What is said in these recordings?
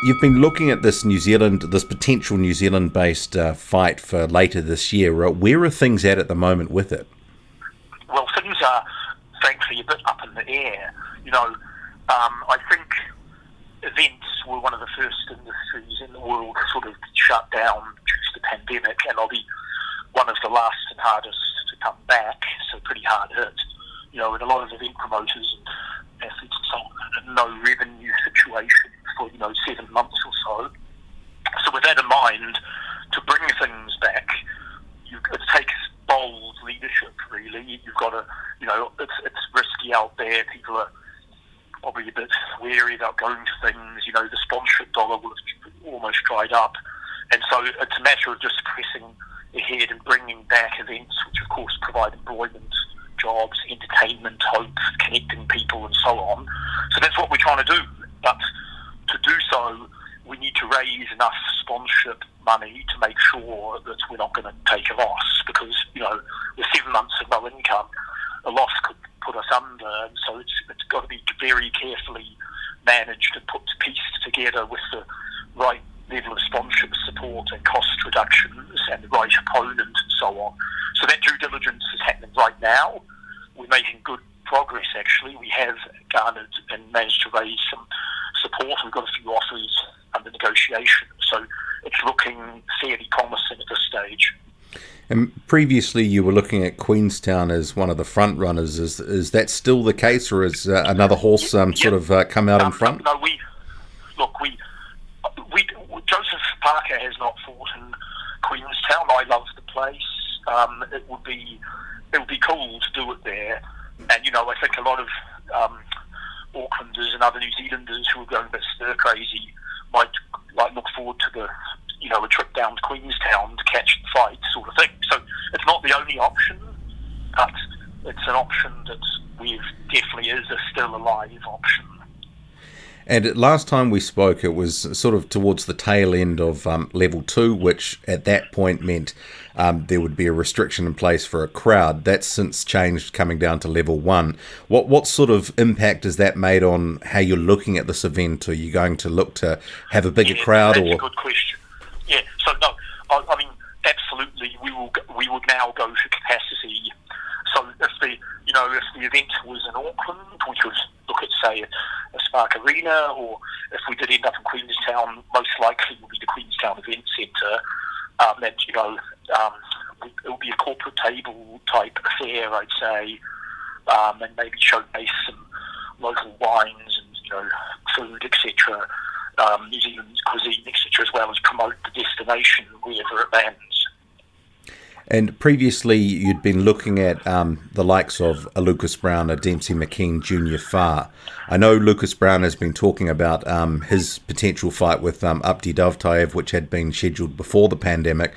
You've been looking at this potential New Zealand-based fight for later this year. Where are things at the moment with it? Well, things are, frankly, a bit up in the air. I think events were one of the first industries in the world to sort of shut down due to the pandemic, and they'll be one of the last and hardest to come back, so pretty hard hit. And a lot of event promoters and athletes and so on are in no revenue situation for 7 months or so. So with that in mind, to bring things back, it takes bold leadership, really. You've got to, it's risky out there. People are probably a bit wary about going to things. The sponsorship dollar will have almost dried up. And so it's a matter of just pressing ahead and bringing back events which, of course, provide employment, jobs, entertainment, hope, connecting people and so on. So that's what we're trying to do. But to do so, we need to raise enough sponsorship money to make sure that we're not going to take a loss, because, with 7 months of no income, a loss could put us under, and so it's got to be very carefully managed and pieced together with the right level of sponsorship support and cost reductions and the right opponent and so on. So that due diligence is happening right now. We're making good progress, actually. We have garnered and managed to raise some support. We've got a few offers under negotiation, so it's looking fairly promising at this stage. And previously you were looking at Queenstown as one of the front runners. Is that still the case, or is another horse sort of come out in front? No, Joseph Parker has not fought in Queenstown. I love the place. It would be cool to do it there. And I think a lot of Aucklanders and other New Zealanders who are going a bit stir crazy might look forward to a trip down to Queenstown to catch the fight, sort of thing. So it's not the only option, but it's an option that definitely is still a live option. And last time we spoke, it was sort of towards the tail end of level 2, which at that point meant there would be a restriction in place for a crowd. That's since changed, coming down to level 1. What sort of impact has that made on how you're looking at this event? Are you going to look to have a bigger crowd? That's a good question. Yeah, so no, I mean, absolutely, we would now go for capacity. So if the event was in Auckland, we could look at, say, a Spark Arena, or if we did end up in Queenstown, most likely it will be the Queenstown Event Centre. It will be a corporate table type affair, I'd say, and maybe showcase some local wines and food, etc., New Zealand's cuisine, etc., as well as promote the destination wherever it lands. And previously, you'd been looking at the likes of a Lucas Brown, a Dempsey McKean Junior Far. I know Lucas Brown has been talking about his potential fight with Upti Dovtaev, which had been scheduled before the pandemic.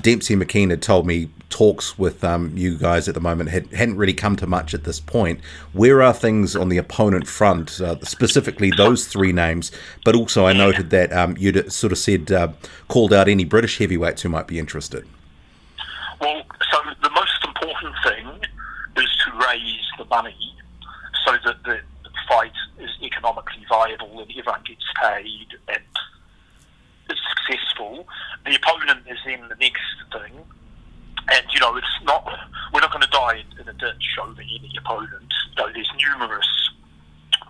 Dempsey McKean had told me talks with you guys at the moment hadn't really come to much at this point. Where are things on the opponent front, specifically those 3 names? But also I noted that you'd sort of said, called out any British heavyweights who might be interested. Well, so the most important thing is to raise the money so that the fight is economically viable and everyone gets paid and is successful. The opponent is then the next thing. And, we're not going to die in a ditch over any opponent. There's numerous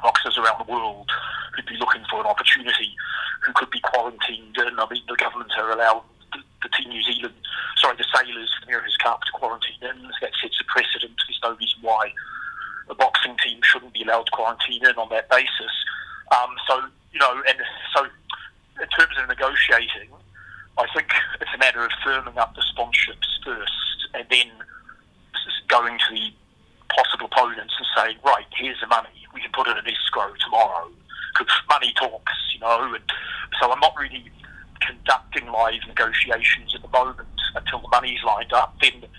boxers around the world who'd be looking for an opportunity, who could be quarantined in. I mean, the government are allowed the sailors for the America's Cup to quarantine in. That sets a precedent. There's no reason why a boxing team shouldn't be allowed to quarantine in on that basis. So in terms of negotiating, I think it's a matter of firming up the sponsorships first, and then going to the possible opponents and saying, right, here's the money, we can put it in escrow tomorrow, because money talks, and so I'm not really conducting live negotiations at the moment until the money's lined up. Then there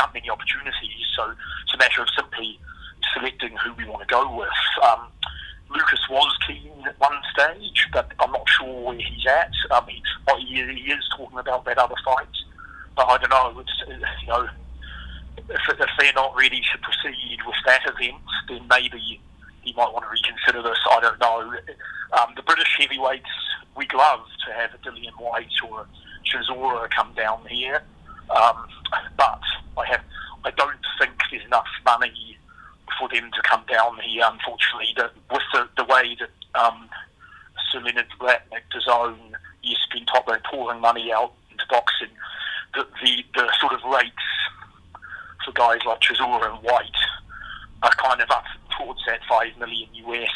aren't many opportunities, so it's a matter of simply selecting who we want to go with. Lucas was keen at one stage, but I'm not sure where he's at. He is talking about that other fight, but I don't know. if they're not ready to proceed with that event, then maybe he might want to reconsider this. I don't know. The British heavyweights, we'd love to have a Dillian White or a Chisora come down here, but I don't think there's enough money for them to come down here, unfortunately. With the way that Sir Leonard Blatnick, DAZN, ESPN Top, they're pouring money out into boxing, the sort of rates for guys like Chisora and White are kind of up towards that $5 million US,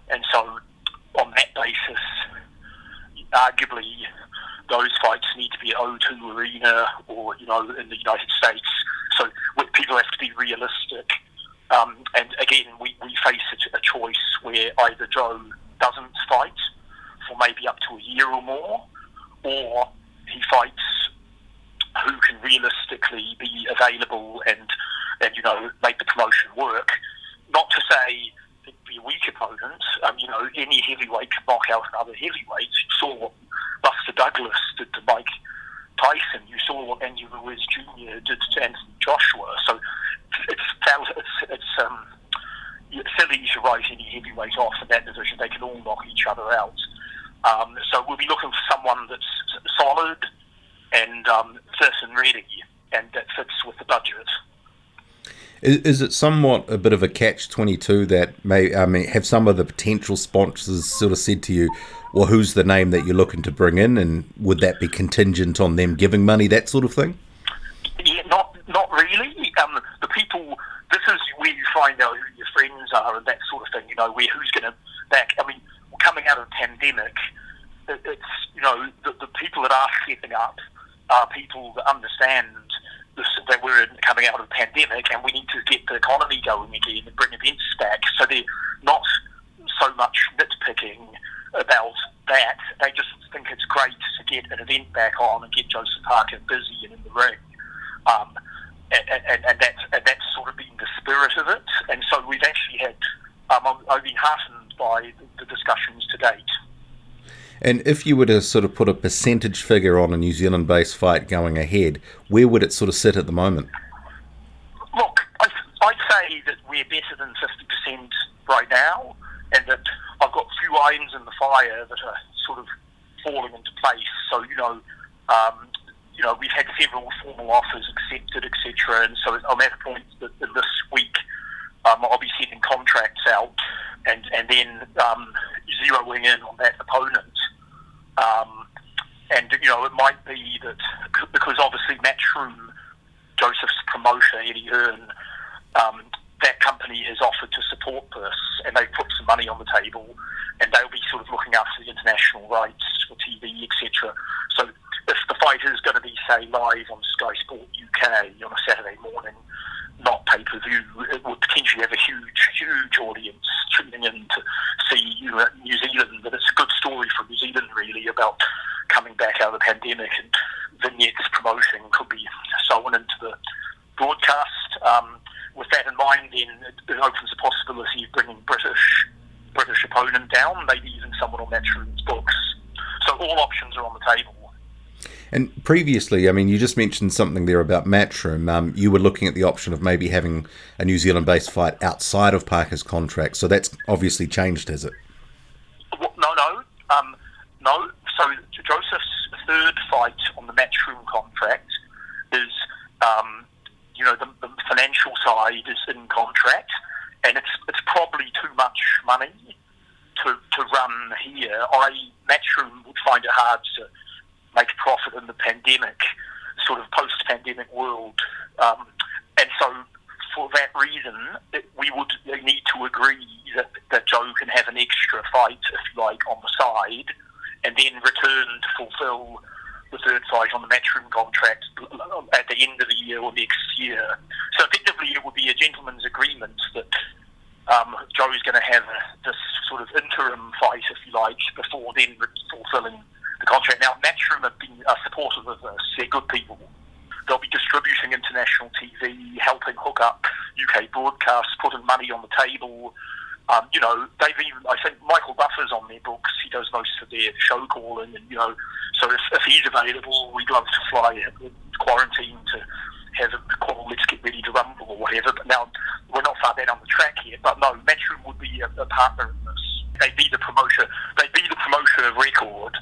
and so on that basis, arguably those fights need to be at O2 Arena or in the United States. So people have to be realistic, and again we face a choice where either Joe doesn't fight for maybe up to a year or more, or he fights who can realistically be available and make the promotion work. Not to say it'd be a weak opponent. Any heavyweight can knock out another heavyweight. You saw what Buster Douglas did to Mike Tyson. You saw what Andy Ruiz Jr. did to Anthony Joshua. So it's silly to write any heavyweight off in that division. They can all knock each other out. So we'll be looking for someone that's solid and fit and ready, and that fits with the budget. Is it somewhat a bit of a catch-22 that have some of the potential sponsors sort of said to you, well, who's the name that you're looking to bring in, and would that be contingent on them giving money, that sort of thing? Yeah, not really. The people, this is where you find out who your friends are and that sort of thing, where who's going to back. Coming out of the pandemic, it's, the people that are stepping up are people that understand that we're coming out of the pandemic and we need to get the economy going again and bring events back. So they're not so much nitpicking about that. They just think it's great to get an event back on and get Joseph Parker busy and in the ring. And that's sort of been the spirit of it. And so we've actually had, I've been heartened by the discussions to date. And if you were to sort of put a percentage figure on a New Zealand-based fight going ahead, where would it sort of sit at the moment? Look, I'd say that we're better than 50% right now, and that I've got a few irons in the fire that are sort of falling into place. So, we've had several formal offers accepted, etc. And so I'm at a point that in this week I'll be sending contracts out and then zeroing in on that opponent. And it might be that because obviously Matchroom, Joseph's promoter, Eddie Hearn, that company has offered to support this, and they've put some money on the table, and they'll be sort of looking after the international rights for TV, etc. So if the fight is going to be, say, live on Sky Sport UK on a Saturday morning, not pay-per-view, it would potentially have a huge audience tuning in to see New Zealand. But it's a good story for New Zealand, really, about coming back out of the pandemic, and vignettes promotion could be sewn into the broadcast. With that in mind, then it opens the possibility of bringing British opponent down, maybe even someone on Matchroom's books. So all options are on the table. And previously, you just mentioned something there about Matchroom. You were looking at the option of maybe having a New Zealand-based fight outside of Parker's contract, so that's obviously changed, has it? No. So Joseph's third fight on the Matchroom contract is, the financial side is in contract, and it's probably too much money to run here. Matchroom would find it hard to make a profit in the pandemic, sort of post-pandemic world. And so for that reason, we would need to agree that Joe can have an extra fight, if you like, on the side, and then return to fulfill the third fight on the Matchroom contract at the end of the year or next year. So effectively it would be a gentleman's agreement that Joe's going to have this sort of interim fight, if you like, before then fulfilling the contract. Now, Matchroom have been supportive of this. They're good people. They'll be distributing international TV, helping hook up UK broadcasts, putting money on the table. They've even, I think Michael Buffer's on their books. He does most of their show calling, and so if he's available, we'd love to fly quarantine to have a call, let's get ready to rumble or whatever. But now we're not far down the track yet. But no, Matchroom would be a partner in this. They'd be the promoter. They'd be the promoter of record.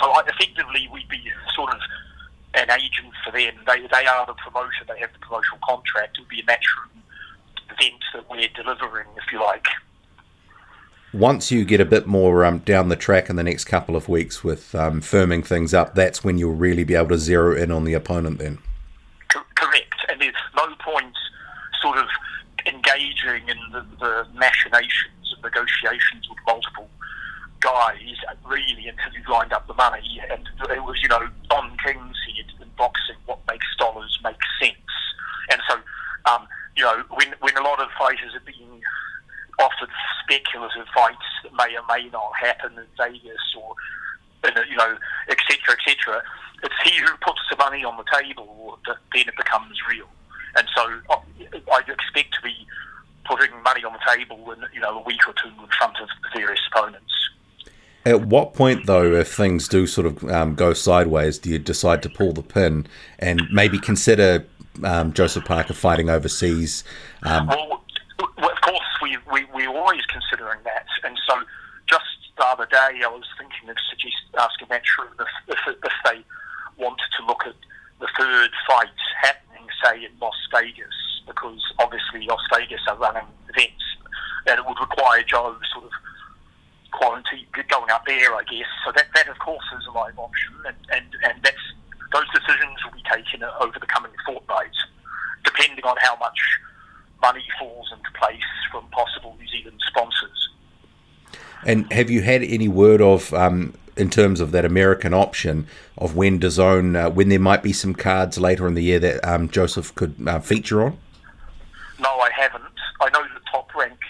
So effectively, we'd be sort of an agent for them. They are the promoter. They have the promotional contract. It would be a Matchroom event that we're delivering, if you like. Once you get a bit more down the track in the next couple of weeks with firming things up, that's when you'll really be able to zero in on the opponent then? Correct. And there's no point sort of engaging in the machinations and negotiations with multiple guys really until you've lined up the money. And it was, Don King said in boxing, what makes dollars make sense. And so, when a lot of fighters are being offered speculative fights that may or may not happen in Vegas or, et cetera, it's he who puts the money on the table that then it becomes real. And so I'd expect to be putting money on the table in a week or two in front of the various opponents. At what point, though, if things do sort of go sideways, do you decide to pull the pin and maybe consider Joseph Parker fighting overseas? Well, of course, we're always considering that. And so just the other day, I was thinking of asking Matchroom if they wanted to look at the third fight happening, say, in Las Vegas, because obviously Las Vegas are running events, and it would require Joe sort of quarantine, going up there, I guess. So that of course is a live option, and those decisions will be taken over the coming fortnight, depending on how much money falls into place from possible New Zealand sponsors. And have you had any word of, in terms of that American option, of when DAZN, when there might be some cards later in the year that Joseph could feature on? No, I haven't. I know that Top Rank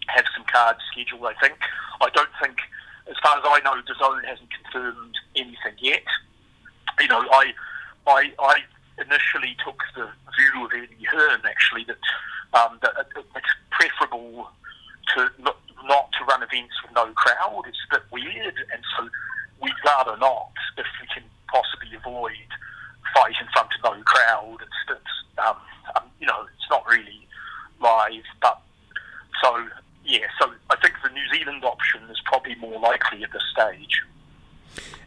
have some cards scheduled, I think. I don't think, as far as I know, DAZN hasn't confirmed anything yet. I initially took the view of Eddie Hearn, actually, that it's preferable to not to run events with no crowd. It's a bit weird, and so we'd rather not, if we can possibly avoid fight in front of no crowd. It's not really live, but so I think the New Zealand option is probably more likely at this stage.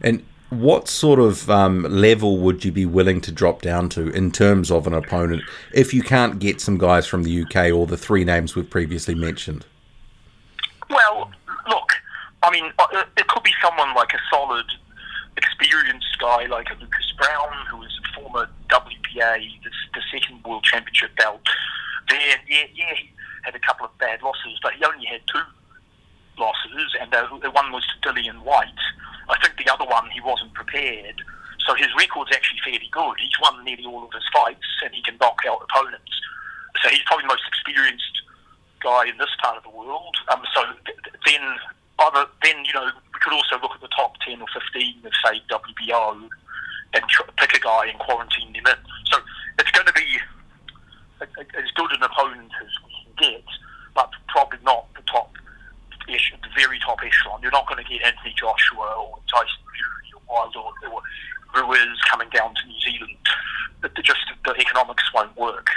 And what sort of level would you be willing to drop down to in terms of an opponent if you can't get some guys from the UK or the three names we've previously mentioned? Well, look, I mean, it could be someone like a solid, experienced guy like a Lucas Brown, who is a former WBA, the second World Championship belt. There, he had a couple of bad losses, but he only had two losses, and the one was to Dillian White. I think the other one, he wasn't prepared. So his record's actually fairly good. He's won nearly all of his fights, and he can knock out opponents. So he's probably the most experienced guy in this part of the world. Then we could also look at the top 10 or 15 of, say, WBO and pick a guy and quarantine him in. So it's going to be as good an opponent as we can get, but probably not the very top echelon. You're not going to get Anthony Joshua or Tyson Fury or Wilder or Ruiz coming down to New Zealand. The economics won't work.